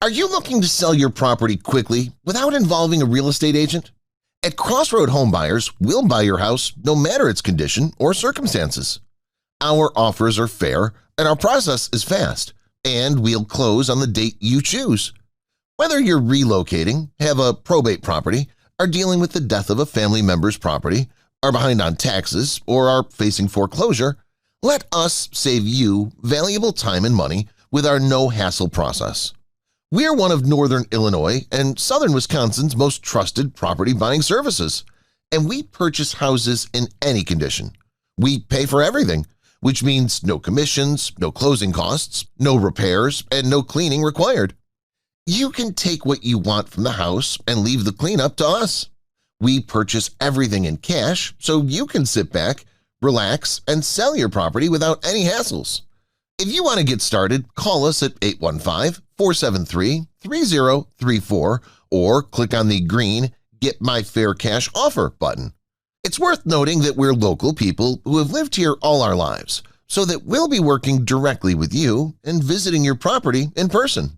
Are you looking to sell your property quickly without involving a real estate agent? At Crossroad Home Buyers, we'll buy your house no matter its condition or circumstances. Our offers are fair and our process is fast, and we'll close on the date you choose. Whether you're relocating, have a probate property, are dealing with the death of a family member's property, are behind on taxes, or are facing foreclosure, let us save you valuable time and money with our no-hassle process. We're one of Northern Illinois and Southern Wisconsin's most trusted property buying services, and we purchase houses in any condition. We pay for everything, which means no commissions, no closing costs, no repairs, and no cleaning required. You can take what you want from the house and leave the cleanup to us. We purchase everything in cash so you can sit back, relax, and sell your property without any hassles. If you want to get started, call us at 815-473-3034 or click on the green Get My Fair Cash Offer button. It's worth noting that we're local people who have lived here all our lives, so that we'll be working directly with you and visiting your property in person.